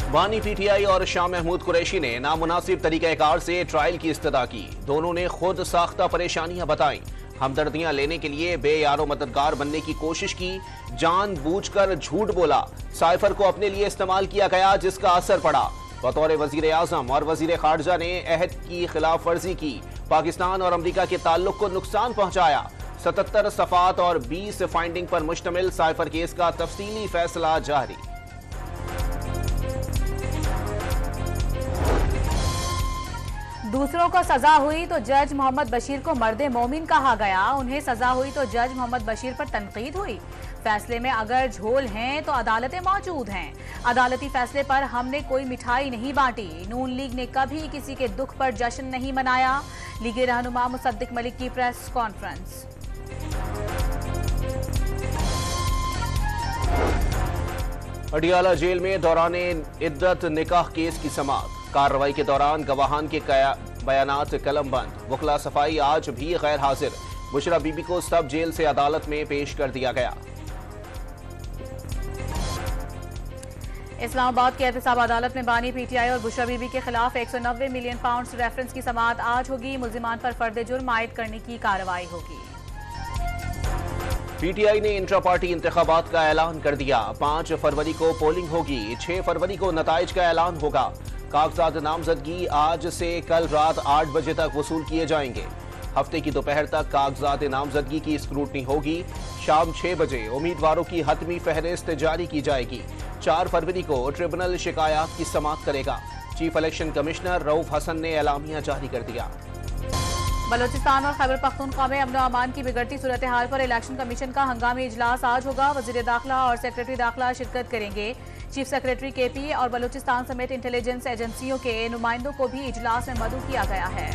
बानी पीटीआई और शाह महमूद कुरैशी ने नामुनासिब तरीक़ाकार से ट्रायल की इस्तदा की। दोनों ने खुद साख्ता परेशानियां बताई, हमदर्दियां लेने के लिए बेयारो मददगार बनने की कोशिश की, जानबूझकर झूठ बोला। साइफर को अपने लिए इस्तेमाल किया गया, जिसका असर पड़ा। बतौर वजीर आजम और वजीर खारजा ने अहद की खिलाफ वर्जी की, पाकिस्तान और अमरीका के ताल्लुक को नुकसान पहुंचाया। 77 सफ़ात और 20 फाइंडिंग पर मुश्तमिल साइफर केस का तफसीली फैसला जारी। दूसरों को सजा हुई तो जज मोहम्मद बशीर को मर्दे मोमिन कहा गया। उन्हें सजा हुई तो जज मोहम्मद बशीर पर तनकीद हुई। फैसले में अगर झोल हैं तो अदालतें मौजूद हैं। अदालती फैसले पर हमने कोई मिठाई नहीं बांटी। नून लीग ने कभी किसी के दुख पर जश्न नहीं मनाया। लीगी रहनुमा मुसद्दिक मलिक की प्रेस कॉन्फ्रेंस। अडियाला जेल में दौरान इद्दत निकाह केस की समाअत। कार्रवाई के दौरान गवाहान के बयानात कलम बंद। वकला सफाई आज भी गैर हाजिर। बुशरा बीबी को सब जेल से अदालत में पेश कर दिया गया। इस्लामाबाद की एहतसाब अदालत में बानी पीटीआई और बुशरा बीबी के खिलाफ 190 मिलियन पाउंड रेफरेंस की समाअत आज होगी। मुल्जिमान पर फर्द जुर्म आयद करने की कार्रवाई होगी। पीटीआई ने इंट्रा पार्टी इंतखाबात का ऐलान कर दिया। 5 फरवरी को पोलिंग होगी, 6 फरवरी को नताइज का ऐलान होगा। कागजात नामजदगी आज से कल रात 8 बजे तक वसूल किए जाएंगे। हफ्ते की दोपहर तक कागजात नामजदगी की स्क्रूटनी होगी। शाम 6 बजे उम्मीदवारों की हतमी फहरिस्त जारी की जाएगी। 4 फरवरी को ट्रिब्यूनल शिकायत की समाअत करेगा। Chief election commissioner Rauf Hasan ने एलामिया जारी कर दिया। बलोचिस्तान और खैबर पख्तूनख्वा में अमन अमान की बिगड़ती सूरत हाल पर इलेक्शन कमीशन का हंगामी इजलास आज होगा। वजीर दाखिला और सेक्रेटरी दाखिला शिरकत करेंगे। चीफ सेक्रेटरी केपी और बलोचिस्तान समेत इंटेलिजेंस एजेंसियों के नुमाइंदों को भी इजलास में मदऊ किया गया है।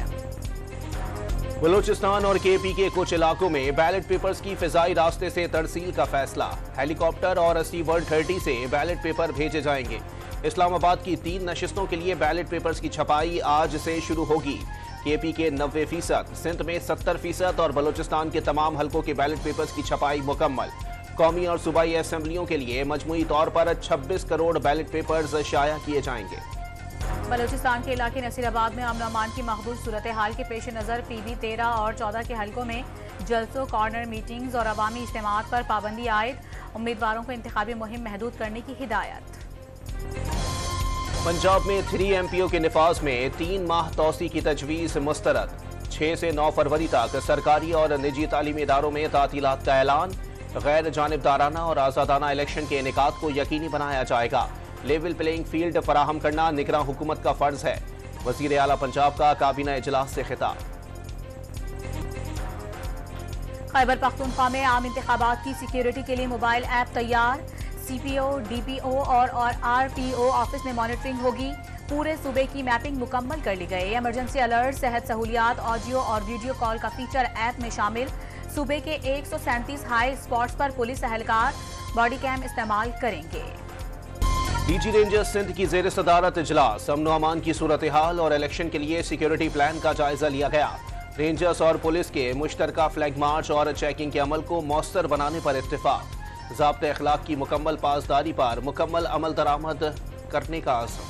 बलोचिस्तान और केपी के कुछ इलाकों में बैलेट पेपर्स की फिजाई रास्ते से तरसील का फैसला। हेलीकॉप्टर और C-130 से बैलेट पेपर भेजे जाएंगे। इस्लामाबाद की 3 नशिस्तों के लिए बैलेट पेपर्स की छपाई आज से शुरू होगी। केपी के 90%, सिंध में 70% और बलोचिस्तान के तमाम हलकों के बैलेट पेपर्स की छपाई मुकम्मल। कौमी और सूबाई असेंबलियों के लिए मजमूई तौर पर 26 करोड़ बैलेट पेपर्स शाया किए जाएंगे। बलोचिस्तान के इलाके नसीराबाद में अमन अमान की महदूद सूरत हाल के पेश नज़र PB 13 और 14 के हलकों में जलसों, कॉर्नर मीटिंग्स और अवामी इज्तिमात पर पाबंदी आयद। उम्मीदवारों को इंतखाबी मुहिम महदूद करने की हिदायत। पंजाब में 3 MPO के निफाज में 3 माह तौसी की तजवीज़ मुस्तरद। 6 से 9 फरवरी तक सरकारी और निजी तालीमी इदारों में तातीलात का ऐलान। गैर जानिबदाराना और आज़ादाना इलेक्शन के इनेकाद को यकीनी बनाया जाएगा। लेवल प्लेइंग फील्ड फराहम करना निगरान हुकूमत का फर्ज है। वज़ीर आला पंजाब का काबीना इजलास से खिताब। खैबर पख्तूनख्वा में आम इंतखाबात की सिक्योरिटी के लिए मोबाइल ऐप तैयार। CPO, DPO और RPO ऑफिस में मॉनिटरिंग होगी। पूरे सूबे की मैपिंग मुकम्मल कर ली गई। इमरजेंसी अलर्ट, सेहत सहूलियात, ऑडियो और वीडियो कॉल का फीचर ऐप में शामिल। सूबे के 137 हाई स्पॉट्स पर पुलिस एहलकार बॉडी कैम इस्तेमाल करेंगे। DG रेंजर्स सिंध की ज़ेर सदारत इजलास। अमन अमान की सूरत हाल और इलेक्शन के लिए सिक्योरिटी प्लान का जायजा लिया गया। रेंजर्स और पुलिस के मुश्तरका फ्लैग मार्च और चेकिंग के अमल को मौसर बनाने पर इत्तेफाक। ज़ाब्ते अखलाक की मुकम्मल पासदारी पर मुकम्मल अमल दरामद करने का आज़म।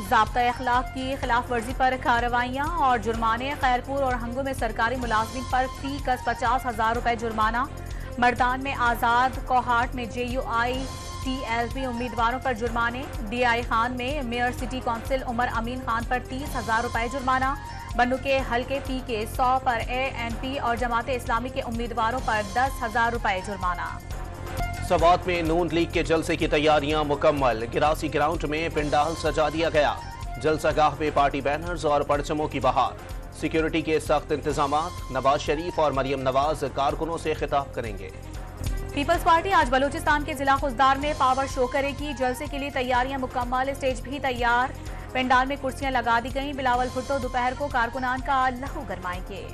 ज़ाब्ता अखलाक की खिलाफ वर्जी पर कार्रवाइयाँ और जुर्माने। खैरपुर और हंगू में सरकारी मुलाजमिन पर फी कस 50,000 रुपए जुर्माना। मर्दान में आज़ाद, कोहाट में JUI TLP उम्मीदवारों पर जुर्माने। DI खान में मेयर सिटी काउंसिल उमर अमीन खान पर 30,000 रुपए जुर्माना। बन्नू के हल्के P के 100 पर ANP और जमात इस्लामी के उम्मीदवारों पर 10,000 रुपए जुर्माना। सवात में नून लीग के जलसे की तैयारियां मुकम्मल। गिरासी ग्राउंड में पिंडाल सजा दिया गया। जलसागाह पे पार्टी बैनर्स और परचमों की बहार। सिक्योरिटी के सख्त इंतजामात। नवाज शरीफ और मरियम नवाज कारकुनों से खिताब करेंगे। पीपल्स पार्टी आज बलूचिस्तान के जिला खुजदार में पावर शो करेगी। जलसे के लिए तैयारियां मुकम्मल, स्टेज भी तैयार। पंडाल में कुर्सियां लगा दी गईं। बिलावल भुट्टो दोपहर को कारकुनान का लहू गरमाएंगे।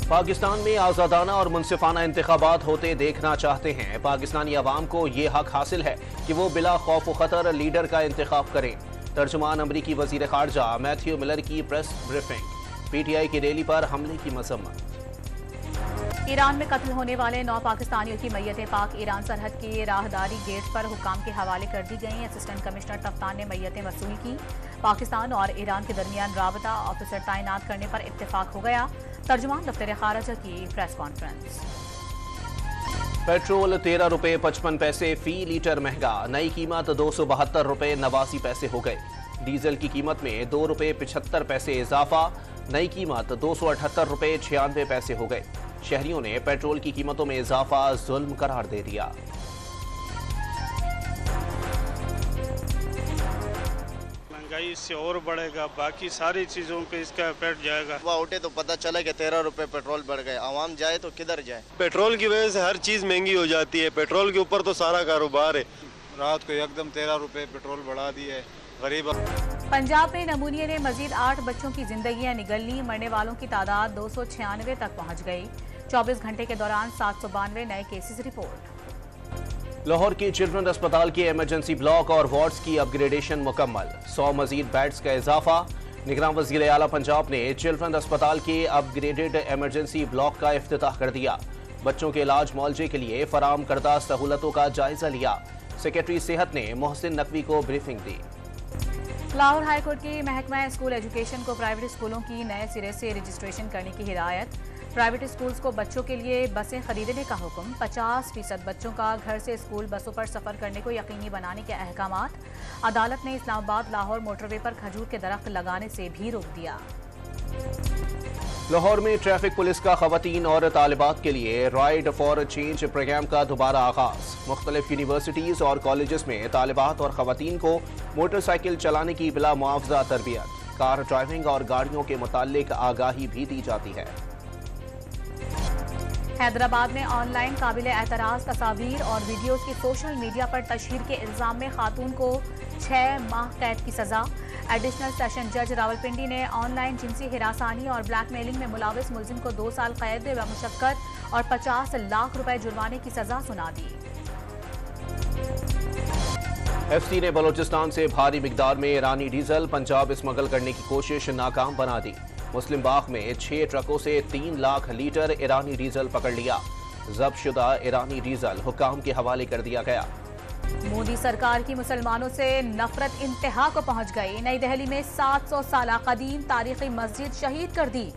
पाकिस्तान में आज़ादाना और मुनसिफाना इंतखाबात होते देखना चाहते हैं। पाकिस्तानी अवाम को ये हक हासिल है कि वो बिला खौफ व खतर लीडर का इंतखाब करें। तर्जुमान अमरीकी वजीर खारजा मैथ्यू मिलर की प्रेस ब्रीफिंग। PTI की रैली पर हमले की मजम्मत। ईरान में कत्ल होने वाले 9 पाकिस्तानियों की मैयतें पाक ईरान सरहद के राहदारी गेट पर हुक्काम के हवाले कर दी गई। असिस्टेंट कमिश्नर तफ्तान ने मैयतें वसूल की। पाकिस्तान और ईरान के दरमियान राबता ऑफिसर तैनात करने पर इत्तेफाक हो गया। तर्जुमान दफ्तर खारजा की प्रेस कॉन्फ्रेंस। पेट्रोल 13 रुपए 55 पैसे फी लीटर महंगा, नई कीमत 272 रुपए 89 पैसे हो गए। डीजल की कीमत में 2 रुपए 75 पैसे इजाफा, नई कीमत 278 रुपए 96 पैसे हो गए। शहरियों ने पेट्रोल की कीमतों में इजाफा जुल्म करार दे दिया। महंगाई इससे और बढ़ेगा, बाकी सारी चीजों पे इसका इफेक्ट जाएगा। सुबह उठे तो पता चला कि 13 रुपए पेट्रोल बढ़ गए, आवाम जाए तो किधर जाए। पेट्रोल की वजह से हर चीज महंगी हो जाती है, पेट्रोल के ऊपर तो सारा कारोबार है। रात को एकदम 13 रुपए पेट्रोल बढ़ा दिए, गरीब। पंजाब में नमूनिया ने मजीद 8 बच्चों की जिंदगियां निगल ली। मरने वालों की तादाद 296 तक पहुंच गई। 24 घंटे के दौरान 792 नए केसेस रिपोर्ट। लाहौर के चिल्ड्रन अस्पताल के इमरजेंसी ब्लॉक और वार्ड्स की अपग्रेडेशन मुकम्मल, 100 मजीद बेड्स का इजाफा। निगरान वज़ीर आला पंजाब ने चिल्ड्रन अस्पताल के अपग्रेडेड इमरजेंसी ब्लॉक का इफ्तिताह कर दिया। बच्चों के इलाज मुआवजे के लिए फराम करदा सहूलतों का जायजा लिया। सेक्रेटरी सेहत ने मोहसिन नकवी को ब्रीफिंग दी। लाहौर हाईकोर्ट की महकमा स्कूल एजुकेशन को प्राइवेट स्कूलों की नए सिरे से रजिस्ट्रेशन करने की हिदायत। प्राइवेट स्कूल्स को बच्चों के लिए बसें खरीदने का हुक्म। 50% बच्चों का घर से स्कूल बसों पर सफर करने को यकीनी बनाने के अहकामात। अदालत ने इस्लामाबाद लाहौर मोटरवे पर खजूर के दरख्त लगाने से भी रोक दिया। लाहौर में ट्रैफिक पुलिस का खवातीन और तालिबात के लिए राइड फॉर चेंज प्रोग्राम का दोबारा आगाज। मुख्तलिफ यूनिवर्सिटीज और कॉलेजेस में तालिबात और खवातीन को मोटरसाइकिल चलाने की बिला मुआवजा तरबियत, कार ड्राइविंग और गाड़ियों के मुताल्लिक आगाही भी दी जाती है। हैदराबाद में ऑनलाइन काबिल एतराज तस्वीर और वीडियोस की सोशल मीडिया पर तशहीर के इल्जाम में खातून को 6 माह कैद की सजा। एडिशनल सेशन जज रावलपिंडी ने ऑनलाइन जिनसी हिरासानी और ब्लैकमेलिंग में मुलविस मुलजिम को 2 साल कैद व मुशक्कत और 50 लाख रुपए जुर्माने की सजा सुना दी। एफसी ने बलोचिस्तान से भारी मिकदार में ईरानी डीजल पंजाब स्मगल करने की कोशिश नाकाम बना दी। मुस्लिम बाग में 6 ट्रकों से 3 लाख लीटर ईरानी डीजल पकड़ लिया। जब्त शुदा ईरानी डीजल हुक्काम के हवाले कर दिया गया। मोदी सरकार की मुसलमानों से नफरत इंतहा को पहुंच गई। नई दिल्ली में 700 साल कदीम तारीखी मस्जिद शहीद कर दी।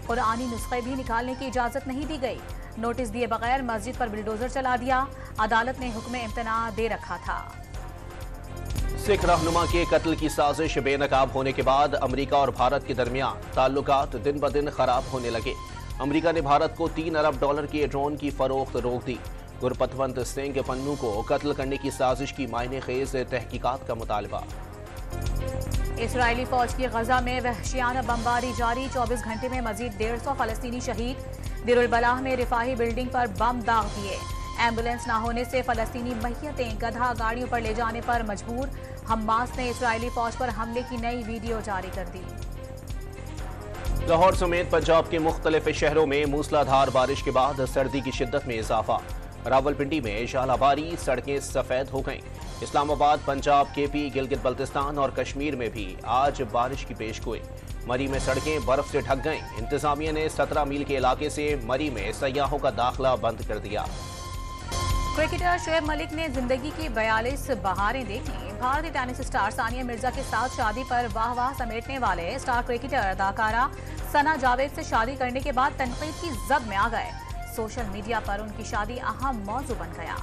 कुरानी नुस्खे भी निकालने की इजाजत नहीं दी गई। नोटिस दिए बगैर मस्जिद पर बुलडोजर चला दिया। अदालत ने हुक्म इम्तना दे रखा था। सिख रहनुमा के कत्ल की साजिश बेनकाब होने के बाद अमेरिका और भारत के दरमियान ताल्लुकात दिन ब दिन खराब होने लगे। अमेरिका ने भारत को $3 अरब के ड्रोन की फरोख्त रोक दी। गुरपतवंत सिंह पन्नू को कत्ल करने की साजिश की मायने खेज तहकीकात का मुतालबा। इसराइली फौज की गजा में वहशियाना बमबारी जारी। 24 घंटे में मजीद 150 फलस्तीनी शहीद। दिरुल बलाह में रिफाही बिल्डिंग पर बम दाग दिए। एम्बुलेंस न होने से फलस्तीनी मैयतें गधा गाड़ियों पर ले जाने पर मजबूर। हमास ने इसराइली फौज पर हमले की नई वीडियो जारी कर दी। लाहौर समेत पंजाब के मुख्तलिफ शहरों में मूसलाधार बारिश के बाद सर्दी की शिद्दत में इजाफा। रावलपिंडी में झालाबारी, सड़कें सफेद हो गईं। इस्लामाबाद, पंजाब, केपी, गिलगित बल्तिस्तान और कश्मीर में भी आज बारिश की पेशगोई। मरी में सड़कें बर्फ से ढक गईं। इंतजामिया ने 17 मील के इलाके से मरी में सयाहों का दाखिला बंद कर दिया। क्रिकेटर शोएब मलिक ने जिंदगी की 42 बहारें देख ली। भारतीय टेनिस स्टार सानिया मिर्जा के साथ शादी पर वाह वाह समेटने वाले स्टार क्रिकेटर अदाकारा सना जावेद से शादी करने के बाद तनकीद की जद में आ गए। सोशल मीडिया पर उनकी शादी अहम मौजू बन गया।